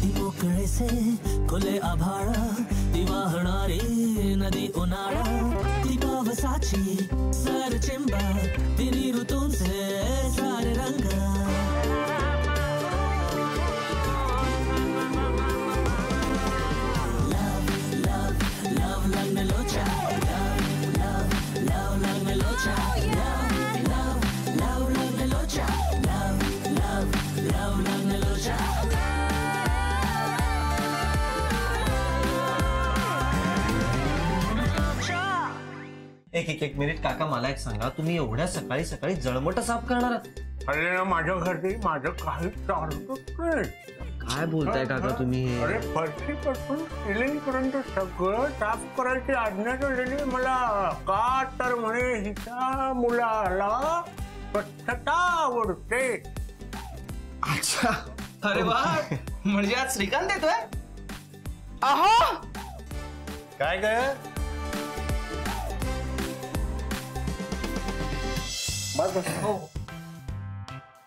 ती मोकळे से खुले आभाळा ती वाहणारी नदी उन्हाळा ती पावसाची सर चिंबा तिन्ही ऋतूंचे सारे रंग एक मिनिट काका, मला एक सांगा, तुम्ही एवढ्या सकाळी सकाळी जळमट साफ करणार आहात? अरे ना माझ्या घरी माझं काही चालतच नाही. काय बोलताय काका तुम्ही? अरे फरशीपासून सिलिंग पर्यंत सगळं साफ करायची आज्ञा दिलेली मला. का तर म्हणे हिच्या मुलाला स्वच्छता आवडते. अच्छा, अरे वा, म्हणजे आज श्रीकांत येतोय? अहो काय काय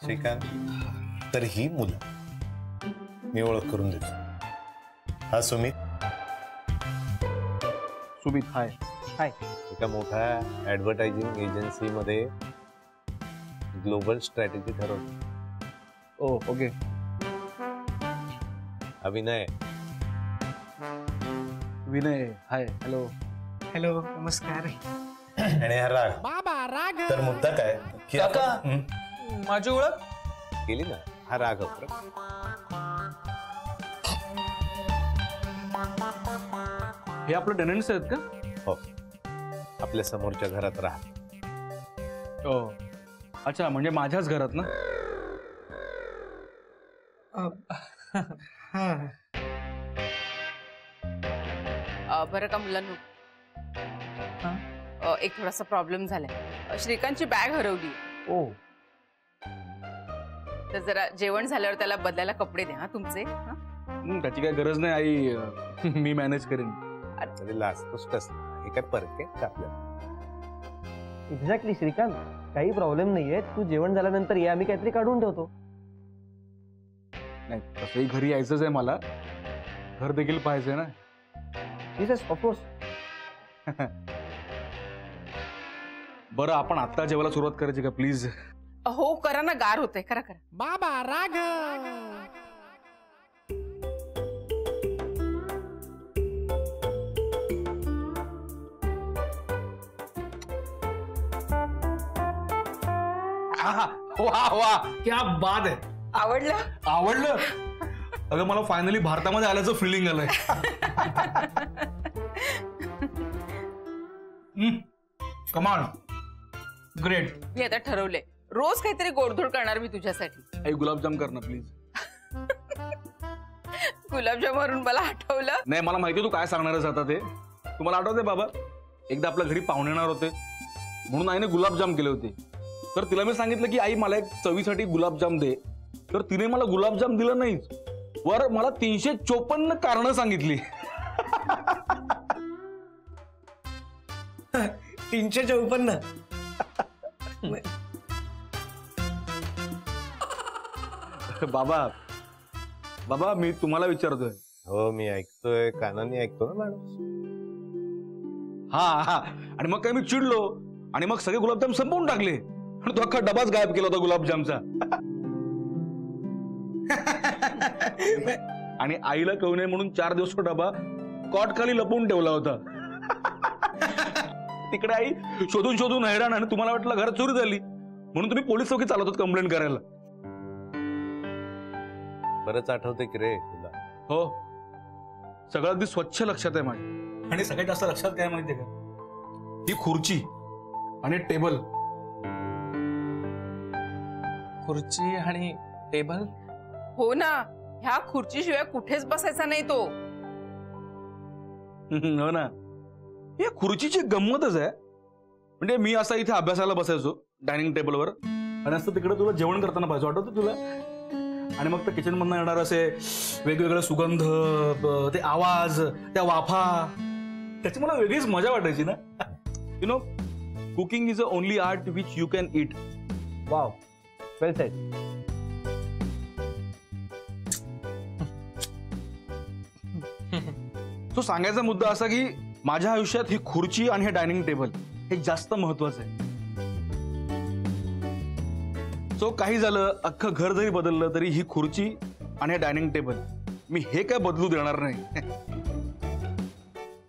श्रीकांत, तर ही मुलं मी ओळख करून देतो. हा सुमित. सुमित, हाय. हाय. एका मोठ्या ऍडव्हर्टायझिंग एजन्सीमध्ये ग्लोबल स्ट्रॅटेजी ठरवतो. ओ ओके. हा विनय. विनय, हाय. हॅलो. हॅलो, नमस्कार. आणि हा राग. तर मुद्दा काय की काका, माझी ओळख केली ना. हा राघव. हे आपलं टेनंट्स आहेत का? हो, आपल्या समोरच्या घरात राहत. हो, अच्छा, म्हणजे माझ्याच घरात ना? बरं का मुलांनो, एक थोडासा प्रॉब्लेम झालाय. श्रीकांतची बॅग हरवली. ओ, तर जरा जेवण झाल्यावर त्याला बदलायला कपडे द्या तुमचे. त्याची काय गरज नाही आई, मी मॅनेज करेन. हे काय परत आहे आपल्याला? एक्झॅक्टली श्रीकांत, काही प्रॉब्लेम नाहीये. तू जेवण झाल्यानंतर ये, आम्ही काहीतरी काढून ठेवतो. नाही, तसंही घरी यायचंच आहे मला. घर देखील पाहायचंय ना. Yes of course. बरं, आपण आता जेवायला सुरुवात करायची का प्लीज? हो करा ना, गार होतंय. करा करा. बाबा राग. वा वा, क्या बात आहे. आवडलं? आवडलं. अगं, मला फायनली भारतामध्ये आल्याचं फिलिंग आलंय. कमाल, ग्रेट. मी आता ठरवलंय, रोज काहीतरी गोडधोड करणार मी तुझ्यासाठी. आई, गुलाबजाम कर ना प्लीज. गुलाबजामवरून मला आठवलं. नाही, मला माहिती तू काय सांगणारच आता ते. तुम्हाला आठवते बाबा, एकदा आपल्या घरी पाहुणे येणार होते म्हणून आईने गुलाबजाम केले होते. तर तिला मी सांगितलं की आई मला एक चवीसाठी गुलाबजाम दे. तर तिने मला गुलाबजाम दिलं नाहीच, वर मला 354 कारणं सांगितली. 354. बाबा बाबा, मी तुम्हाला विचारतोय. हो, मी ऐकतोय, कानाने ऐकतो ना मॅडम. हा हा. आणि मग काय मी चिडलो आणि मग सगळे गुलाबजाम संपवून टाकले आणि तो अख्खा डबाच गायब केला होता गुलाबजामचा. आणि आईला कळू नये म्हणून 4 दिवस तो डबा कॉट खाली लपवून ठेवला होता. तिकडे आई शोधून शोधून हैराण. आणि तुम्हाला वाटलं घरात चोरी झाली म्हणून तुम्ही पोलीस चौकी चालवतात कंप्लेंट करायला. बरंच आठवते की रे तुला. हो, सगळं अगदी स्वच्छ लक्षात आहे माझ्या. आणि सगळ्यात जास्त लक्षात काय माहितीये का? ही खुर्ची आणि टेबल. खुर्ची आणि टेबल. हो ना, ह्या खुर्चीशिवाय कुठेच बसायचा नाही तो. हो ना, या खुर्चीची गंमतच आहे. म्हणजे मी असा इथे अभ्यासाला बसायचो डायनिंग टेबलवर आणि असं तिकडे तुला जेवण करताना पाहिजे, आठवतं तुला? आणि मग त्या किचन मधनं येणार असे वेगवेगळे सुगंध, ते आवाज, त्या वाफा, त्याची मला वेगळीच मजा वाटायची ना. You know, cooking is a only art which you can eat. Wow, well sed. सांगायचा मुद्दा असा की माझ्या आयुष्यात ही खुर्ची आणि हे डायनिंग टेबल हे जास्त महत्वाचं आहे. सो काही झालं, अख्खं घर जरी बदललं तरी ही खुर्ची आणि हे डायनिंग टेबल मी हे काय बदलू देणार नाही.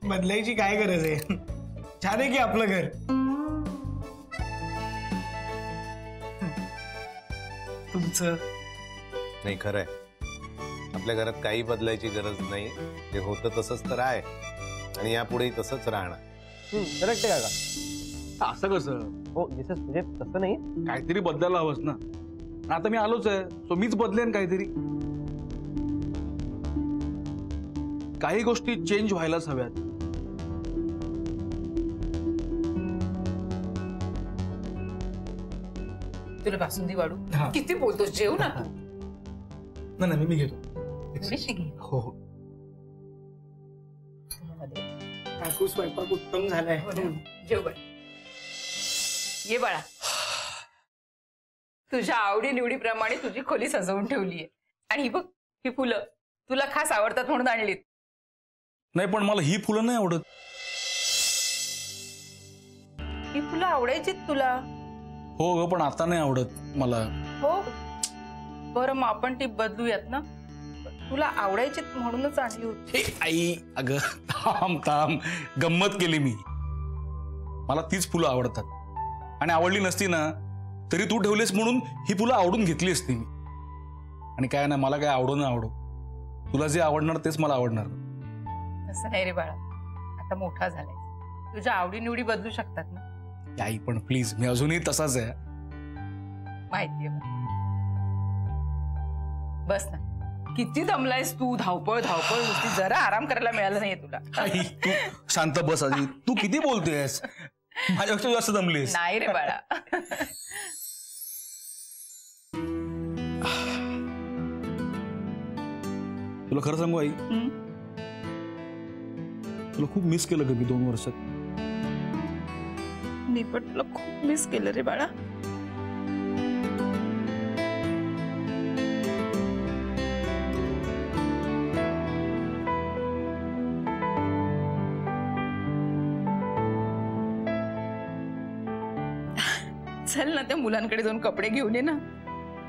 बदलायची काय गरज आहे? छान आहे की आपलं घर. तुमचं नाही, खरंय, आपल्या घरात काही बदलायची गरज नाही. जे होतं तसंच तर आहे आणि यापुढेही तसंच राहणार. करेक्ट आहे काका. असं कसं? हो जसं म्हणजे तसं नाही. काहीतरी बदलायला हवंच ना. आणि आता मी आलोच आहे, सो मीच बदलेन काहीतरी. काही गोष्टी चेंज व्हायलाच हव्यात. तुला बासुंदी वाढू? हा. किती बोलतोस, जेव ना तू. नाही मी घेतो. थोडीशी घे. हो हो. तुम्हाला दे. काकू स्वयंपाक उत्तम झालाय. हो ना. जेव बाळा. ये बाळा. तुझ्या आवडी निवडीप्रमाणे तुझी खोली सजवून ठेवलीये. आणि ही बघ, ही फुलं तुला खास आवडतात म्हणून आणलीत. नाही, पण मला ही फुलं नाही आवडत. ही फुलं आवडायचीत तुला. हो ग, पण आता नाही आवडत मला. हो बरं, मग आपण ती बदलूयात ना. तुला आवडायचीत म्हणूनच आणली होती. हे आई, अगं थांब थांब, गंमत केली मी. मला तीच फुलं आवडतात आणि आवडली नसती ना तरी तू ठेवलीस म्हणून ही फुलं आवडून घेतली असती मी. आणि काय ना, मला काय आवडो ना आवडो, तुला जे आवडणार तेच मला आवडणार. तसं नाही रे बाळा, आता मोठा झालाय, तुझ्या आवडीनिवडी बदलू शकतात ना. आई पण प्लीज, मी अजूनही तसाच आहे. माहितीये मला. बस ना, किती दमलायस तू. धावपळ धावपळ नुसती, जरा आराम करायला मिळालं नाहीये तुला. आई तू शांत बस आधी. तू किती बोलतेस? माझ्यापेक्षा जास्त दमलीस. नाही रे बाळा. तुला खरं सांगू आई, तुला खूप मिस केलं ग मी 2 वर्षात. मी पण तुला खूप मिस केलं रे बाळा. चल ना, त्या मुलांकडे जाऊन कपडे घेऊन ये ना.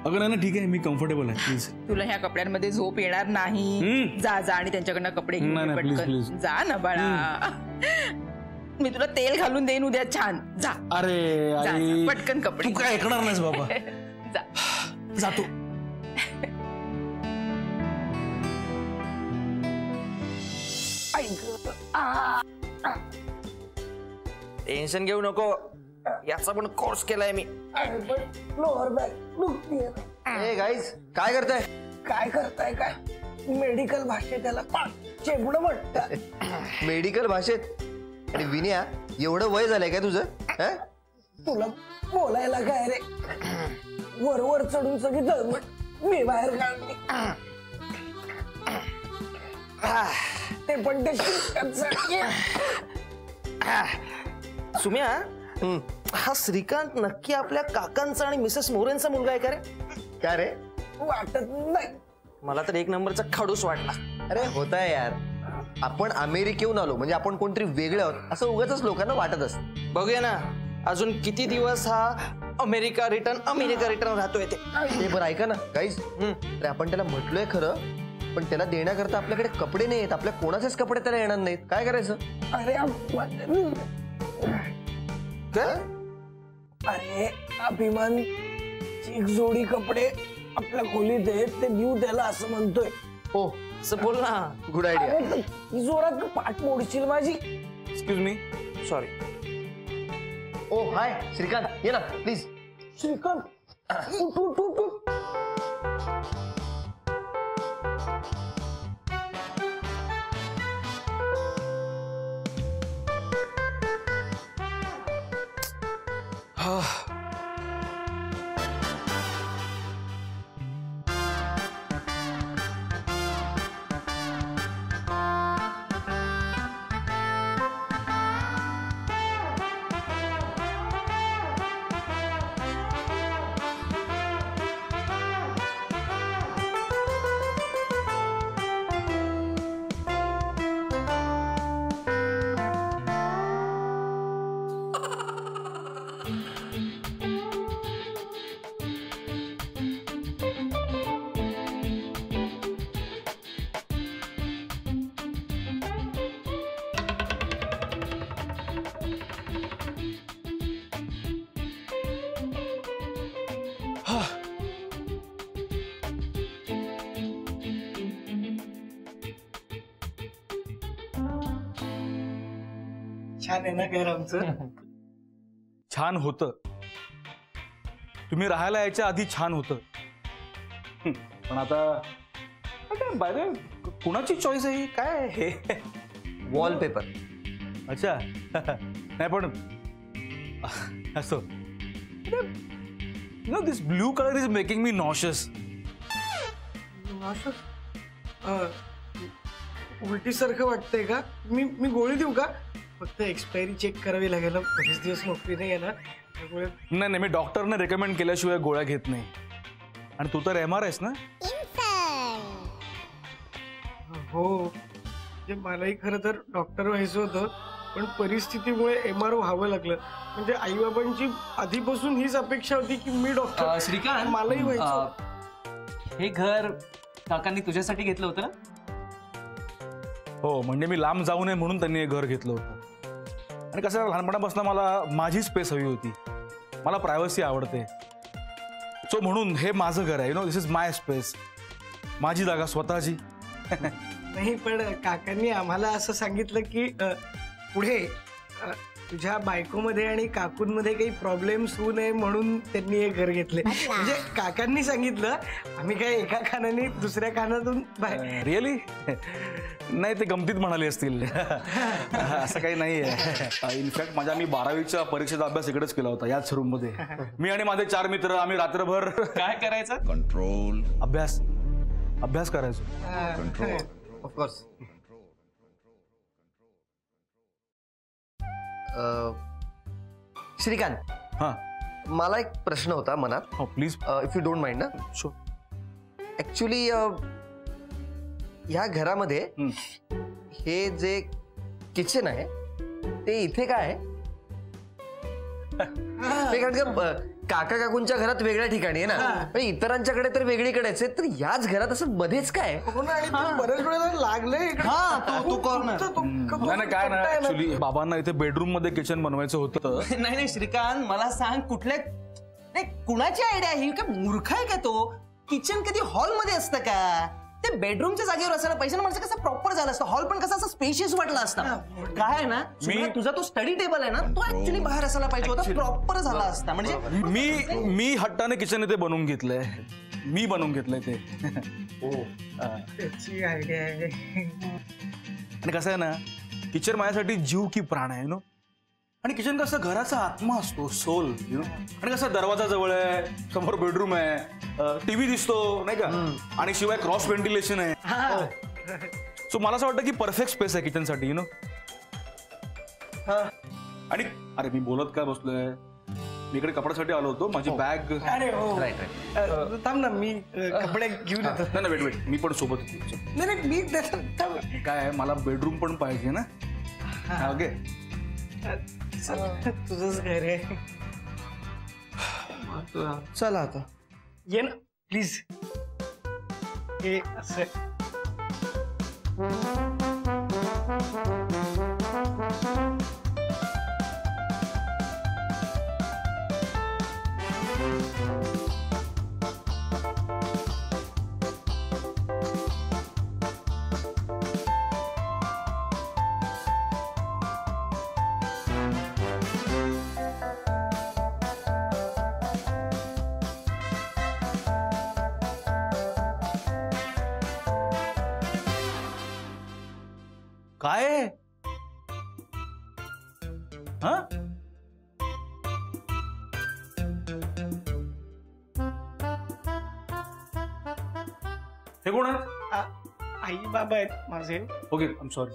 अगं नाही ना, ठीक आहे, मी कम्फर्टेबल आहे. प्लीज. तुला ह्या कपड्यांमध्ये झोप येणार नाही. जा जा आणि त्यांच्याकडनं कपडे घेऊन नाही, ये नाही, पटकन. please. जा ना बाळा. मी तुला तेल घालून देईन उद्या छान. जा अरे जा, आई, जा, पटकन कपडे तू काय ऐकणार नाहीस बाबा. जा. जातो. टेन्शन घेऊ नको, याचा पण कोर्स केलाय मी. गाईज काय करताय? काय करताय काय? मेडिकल भाषेत त्याला चेबड म्हणतात. मेडिकल भाषेत? आणि विनया, एवढं वय झालंय काय तुझं? तुला बोलायला काय रे? वर चढून सगळी जळमट मी बाहेर काढली. ते पण ते सुम्या, हा श्रीकांत नक्की आपल्या काकांचा आणि मिसेस मोरेंचा मुलगा आहे का रे? काय रे? वाटत नाही. मला तर 1 नंबरचा खडूस वाटला. अरे होताय यार, आपण अमेरिकेहून आलो म्हणजे आपण कोणतरी वेगळे आहोत असं उगाच लोकांना वाटत असत. बघूया ना अजून किती दिवस हा अमेरिका रिटर्न राहतोय ते. बरं ऐका ना गाईज, अरे आपण त्याला म्हटलोय खरं, पण त्याला देण्याकरता आपल्याकडे कपडे नाहीत. आपल्या कोणाचेच कपडे त्याला येणार नाहीत. काय करायचं? अरे अभिमान एक जोडी कपडे आपल्या खोलीत आहेत, ते देऊ त्याला असं म्हणतोय. हो असं बोल ना. Good idea. जोरात पाठ मोडशील माझी. Excuse me. सॉरी. ओ हाय श्रीकांत, ये ना प्लीज. श्रीकांत, उठ उठ उठ उठ. छान आहे ना घर आमचं? छान होतं. तुम्ही राहायला यायच्या आधी छान होतं. पण आता बाय कुणाची चॉईस आहे ही? काय हे वॉलपेपर. अच्छा. नाही पण असं no this blue colour is making me nauseous. उलटी सारखं वाटतंय का? मी गोळी देऊ का? फक्त एक्सपायरी चेक करावी लागेल. बरेच दिवस नोकरी नाही आहे ना त्यामुळे. नाही मी डॉक्टरने रेकमेंड केल्याशिवाय गोळ्या घेत नाही. आणि तू तर MR आहेस ना? हो, म्हणजे मलाही खरं तर डॉक्टर व्हायचं होतं, पण परिस्थितीमुळे MR व्हावं लागलं. म्हणजे आईबाबांची आधीपासून हीच अपेक्षा होती की मी डॉक्टर. श्रीकांत, मलाही व्हायचं. हे घर काकांनी तुझ्यासाठी घेतलं होतं ना? हो, म्हणजे मी लांब जाऊ नये म्हणून त्यांनी हे घर घेतलं होतं. आणि कसं लहानपणापासून मला माझी स्पेस हवी होती. मला प्रायव्हसी आवडते. सो म्हणून हे माझं घर आहे. दिस इज माय स्पेस. माझी जागा स्वतःची. नाही, पण काकांनी आम्हाला असं सांगितलं की पुढे तुझ्या बायकोमध्ये आणि काकूंमध्ये काही प्रॉब्लेम्स होऊ नये म्हणून त्यांनी हे घर घेतले. म्हणजे काकांनी सांगितलं, आम्ही काय एका कानाने दुसऱ्या कानातून रिअली? नाही, ते गमतीत म्हणाले असतील. असं काही नाहीये. इनफॅक्ट मी 12वीच्या परीक्षेचा अभ्यास इकडेच केला होता, याच रूम मध्ये. मी आणि माझे 4 मित्र आम्ही रात्रभर काय करायचं? कंट्रोल. अभ्यास करायचो. Control of course. श्रीकांत, हा मला एक प्रश्न होता मनात. हो please. If you don't mind ना. शो. ऍक्च्युली ह्या घरामध्ये हे जे किचन आहे ते इथे काय आहे? ते कारण का काका काकूंच्या घरात वेगळ्या ठिकाणी आहे ना, पण इतरांच्याकडे तर वेगळीकडेच आहे. तर याच घरात असं मध्येच काय? हो ना, आणि ते बऱ्याच वेळेला लागलंय. नाही काय ना, ऍक्च्युली बाबांना इथे बेडरूम मध्ये किचन बनवायचं होतं. नाही श्रीकांत, मला सांग कुठल्या कुणाची आयडिया ही? का मूर्ख आहे का तो? किचन कधी हॉल मध्ये असतं का? ते बेडरूमच्या जागेवर असायला पाहिजे ना. म्हणजे कसं प्रॉपर झालं असतं. हॉल पण कसं असं स्पेशियस वाटला असता. काय आहे ना, तुझा तो स्टडी टेबल आहे ना, तो ऍक्च्युली बाहेर असायला पाहिजे होता. प्रॉपर झाला असता. म्हणजे मी हट्टाने किचन इथे बनवून घेतलंय. मी बनवून घेतलंय ते. त्याची आयडिया आहे. आणि कसं आहे ना, किचन माझ्यासाठी जीव की प्राण आहे नो. आणि किचन कसं घराचा आत्मा असतो, सोल. आणि कसं दरवाजा जवळ आहे, समोर बेडरूम आहे, टीव्ही दिसतो नाही का, आणि शिवाय क्रॉस व्हेंटिलेशन आहे. सो मला असं वाटतं की परफेक्ट स्पेस आहे किचन साठी. आणि अरे मी बोलत काय बसलोय, मी इकडे कपड्यासाठी आलो होतो. माझी बॅग. अरे हो, थांब ना, मी कपडे घेऊन येतो. नाही वेट, मी पण सोबत येतो. नाही मी काय आहे, मला बेडरूम पण पाहिजे ना. ओके, तुझंच घर आहे. चला आता ये ना प्लीज. हे असं काय? हा, हे कोण आहे? आई बाबा आहेत माझे. Okay, I am sorry.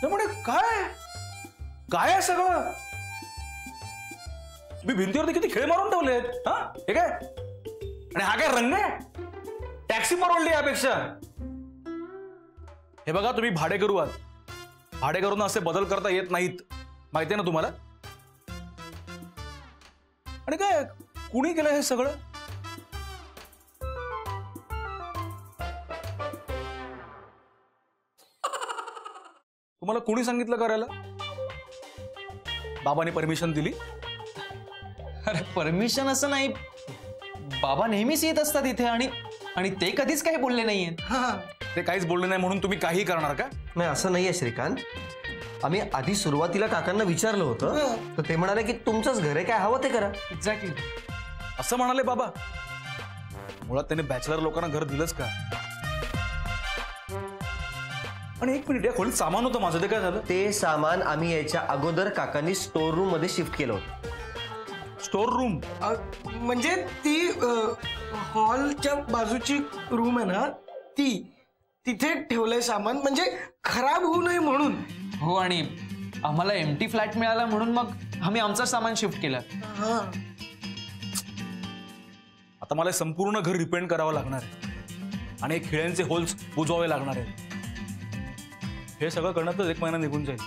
त्यामुळे काय काय आहे सगळं? मी भिंतीवरती किती खेळ मारून ठेवलेत. हा, हे काय? आणि हा काय रंग आहे? टॅक्सी परवडली यापेक्षा. हे बघा, तुम्ही भाडेकरू आहात. भाडेकरूंना असे बदल करता येत नाहीत, माहितीये ना तुम्हाला. आणि काय कुणी केलं हे सगळं? तुम्हाला कुणी सांगितलं करायला? बाबांनी परमिशन दिली? अरे परमिशन असं नाही, बाबा नेहमीच येत असतात इथे. आणि ते कधीच काही बोलले नाहीये. ते काहीच बोलले नाही म्हणून तुम्ही काही करणार का? नाही, असं नाहीये श्रीकांत. आम्ही आधी सुरुवातीला काकांना विचारलं होतं तर ते म्हणाले की तुमचंच घर आहे, काय हवं ते करा. एक्झॅक्टली. असं म्हणाले बाबा. मुळात त्याने बॅचलर लोकांना घर दिलंच का? आणि एक मिनिट, या खोलीत सामान होतं माझं, ते काय झालं? ते सामान आम्ही यायच्या अगोदर काकांनी स्टोर रूम मध्ये शिफ्ट केलं होतं. Store room? म्हणजे ती हॉलच्या बाजूची रूम आहे ना, तिथे ठेवलंय सामान, म्हणजे खराब होऊ नये म्हणून. हो, आणि आम्हाला एम्प्टी फ्लॅट मिळाला म्हणून मग आम्ही आमचं सामान शिफ्ट केलं. आता मला संपूर्ण घर रिपेंट करावं लागणार आहे आणि खेळ्यांचे होल्स बुजवावे लागणार आहेत. हे सगळं करण्यातच 1 महिना निघून जाईल.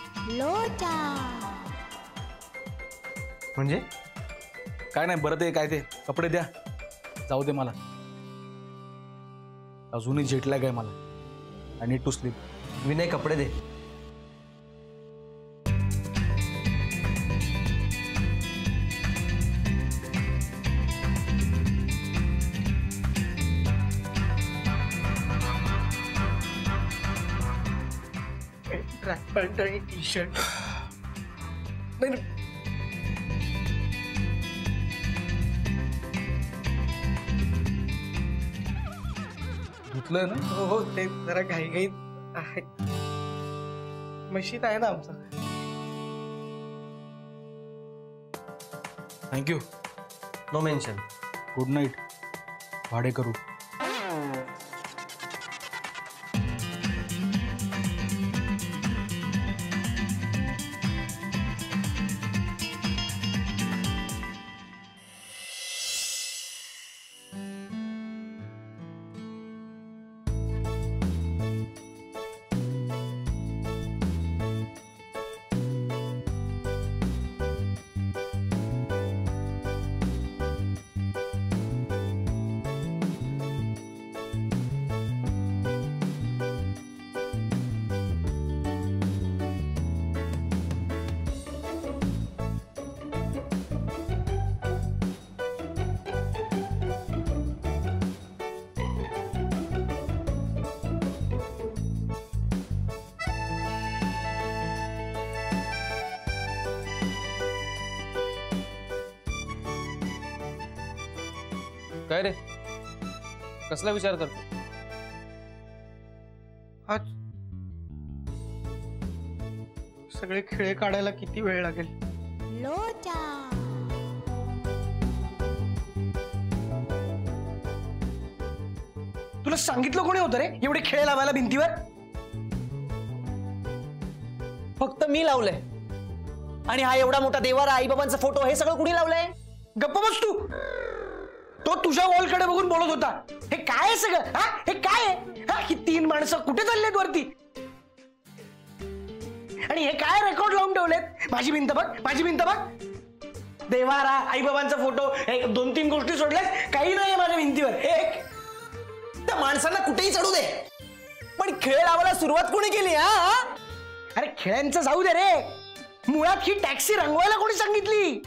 म्हणजे काय नाही, बरं ते काय ते कपडे द्या, जाऊ दे मला. अजूनही जेटलॅग आहे मला. I need to sleep. Vinay कपडे दे. ट्रॅक पॅन्ट आणि टी शर्ट. धुतलंय ना? हो, ते जरा घाईघाईत आहे. मशीन आहे ना आमचं. Thank you. No mention. Good night भाडे करू. काय रे, कसला विचार करतो? आज सगळे खेळे काढायला किती वेळ लागेल? तुला सांगितलं कोणी होतं रे एवढे खेळ लावायला भिंतीवर? फक्त मी लावलंय. आणि हा एवढा मोठा देवारा, आईबाबांचा फोटो, हे सगळं कुणी लावलंय? गप्प बस तू. तो तुझ्या वॉलकडे बघून बोलत होता. हे काय आहे सगळं? हा, हे काय आहे? ही 3 माणसं कुठे चाललेत वरती? आणि हे काय रेकॉर्ड लावून ठेवलेत? माझी भिंत बघ, माझी भिंत बघ. देवारा, आईबाबांचा फोटो, 2-3 गोष्टी सोडल्यास काही नाहीये माझ्या भिंतीवर. एक त्या माणसांना कुठेही चढू दे, पण खेळ लावायला सुरुवात कोणी केली? हा, अरे खेळांचं जाऊ दे रे, मुळात ही टॅक्सी रंगवायला कोणी सांगितली?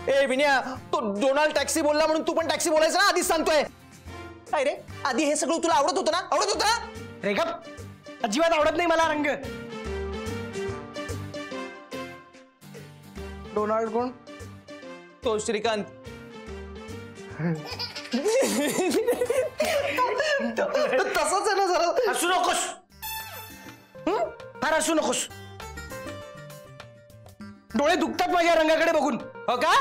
ए विनया, तो डोनाल्ड टॅक्सी बोलला म्हणून तू पण टॅक्सी बोलायचं ना? आधीच सांगतोय. काय रे, आधी हे सगळं तुला आवडत होतं ना? आवडत होतं ना? रे गप, अजिबात आवडत नाही मला रंग. डोनाल्ड कोण? तो श्रीकांत. तसंच आहे ना जरा. हसू नकोस, फार हसू नकोस. डोळे दुखतात माझ्या रंगाकडे बघून. हो का?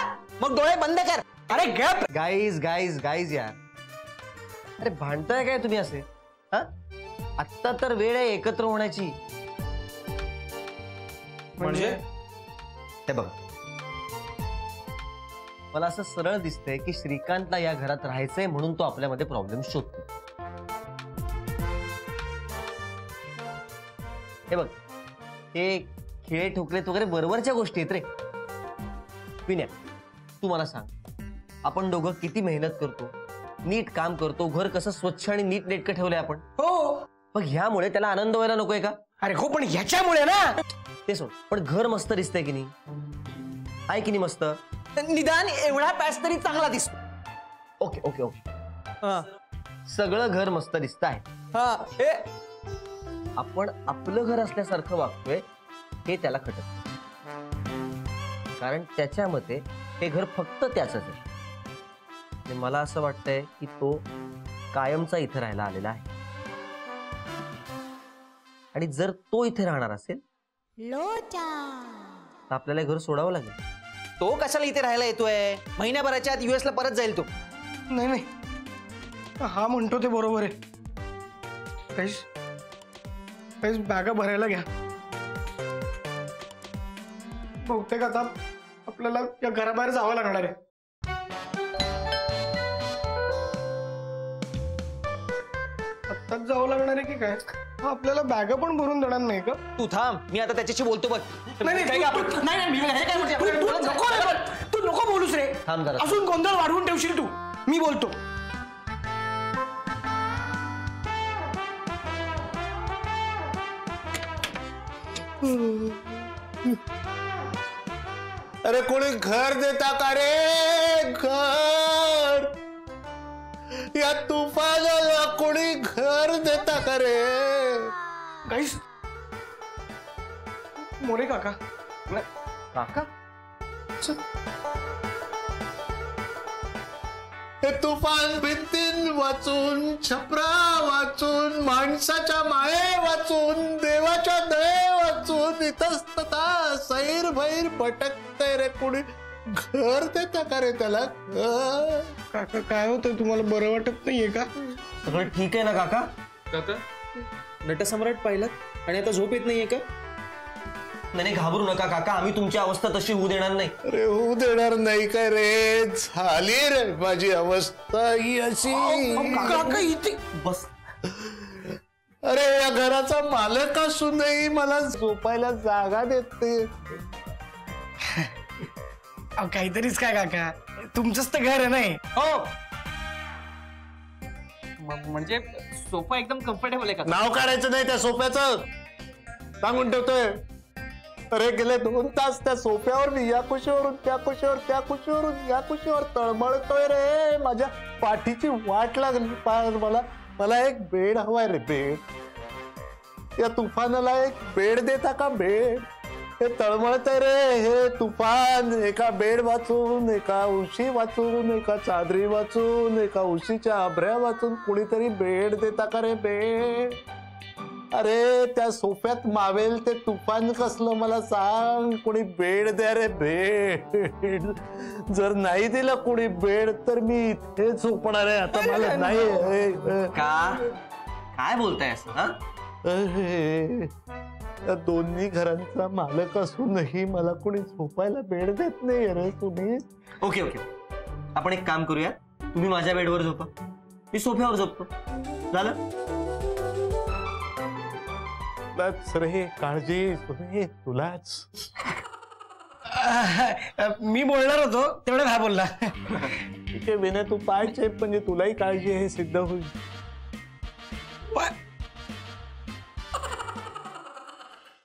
मग डोळे बंद कर. अरे गप. गाईज यार, अरे भांडताय काय तुम्ही असे? हा, आत्ता तर वेळ आहे एकत्र होण्याची. म्हणजे हे बघ, मला असं सरळ दिसतंय की श्रीकांतला या घरात राहायचंय म्हणून तो आपल्यामध्ये प्रॉब्लेम शोधतो. हे बघ, हे खेळ ठोकलेत वगैरे बरोबरच्या गोष्टी आहेत रे. विनय, तू मला सांग, आपण दोघं किती मेहनत करतो, नीट काम करतो, घर कसं स्वच्छ आणि नीट नेटकं ठेवलंय आपण. हो, मग ह्यामुळे त्याला आनंद व्हायला नकोय का? अरे हो, पण ह्याच्यामुळे ना. ते सोड, पण घर मस्त दिसतंय की नाही? आहे की नाही मस्त? निदान एवढा पॅच तरी चांगला दिसतो. ओके ओके ओके, सगळं घर मस्त दिसत आहे. हा, हे आपण आपलं घर असल्यासारखं वागतोय हे त्याला खटत नाही. कारण त्याच्या मते हे घर फक्त त्याचंच आहे. आणि मला असं वाटतंय की तो कायमचा इथे राहायला आलेला आहे. आणि जर तो इथे राहणार असेल तर आपल्याला घर सोडावं लागेल. तो कशाला इथे राहायला येतोय? महिन्याभराच्या आत US ला परत जाईल तो. नाही नाही, हा म्हणतो ते बरोबर आहे. काहीच बॅगा भरायला घ्या. बहुतेक आता आपल्याला या घराबाहेर जावं लागणार आहे. आत्ताच जावं लागणार आहे की काय? हा आपल्याला बॅगा पण भरून देणार नाही का? तू थांब, मी आता त्याच्याशी बोलतो बघ. नाही, मी हे काय म्हणते, तू नको बोलूस रे. थांब जरा. अजून गोंधळ वाढवून ठेवशील तू. मी बोलतो. अरे कोणी घर देता का रे? घर या तुफानाला कोणी घर देता का रे? गाईस, मोरे काका. काका हे तुफान भिंतीन वाचून, छपरा वाचून, माणसाच्या माये वाचून, देवाच्या दये वाचून इतस्तता सैर भैर भटकतय रे. कोणी घर देता का रे त्याला? काका काय होतं, तुम्हाला बरं वाटत नाहीये का? सगळं ठीक आहे ना काका? काका नटसम्राट पाहिलं आणि आता झोप येत नाहीये का? नाही घाबरू नका काका, आम्ही तुमची अवस्था तशी होऊ देणार नाही. अरे होऊ देणार नाही काय रे? झाली रे माझी अवस्था ही अशी. काका इथे बस. अरे या घराचा मालक असूनही मला झोपायला जागा देते. काहीतरीच काय काका, तुमचंच तर घर आहे नाही? हो म्हणजे सोफा एकदम कम्फर्टेबल आहे का? नाव काढायचं नाही त्या सोफ्याचं, सांगून ठेवतोय. अरे गेले 2 तास त्या सोफ्यावर मी या कुशीवरून त्या कुशीवर, त्या कुशीवरून या कुशीवर तळमळतोय रे. माझ्या पाठीची वाट लागली. मला एक बेड हवाय रे, बेड. या तुफानाला एक बेड देता का? बेड. हे तळमळतंय रे हे तुफान. एका बेड वाचून, एका उशी वाचून, एका चादरी वाचून, एका उशीच्या आभऱ्या वाचून कुणीतरी बेड देता का रे? बेड. अरे त्या सोफ्यात मावेल ते तुफान कसलं मला सांग. कुणी बेड द्या रे, बेड. जर नाही दिलं कुणी बेड तर मी इथे झोपणार आहे आता. मला नाही. का काय बोलताय असं? हा या दोन्ही घरांचा मालक असूनही मला कुणी झोपायला बेड देत नाही रे तुम्ही. ओके ओके, आपण एक काम करूया. तुम्ही माझ्या बेडवर झोपा, मी सोफ्यावर झोपतो. झालं? रे काळजी तुलाच. मी बोलणार होतो तेवढ्यात हा बोलला. ठीक आहे विनय, तू पाय चेप म्हणजे तुलाही काळजी हे सिद्ध होईल.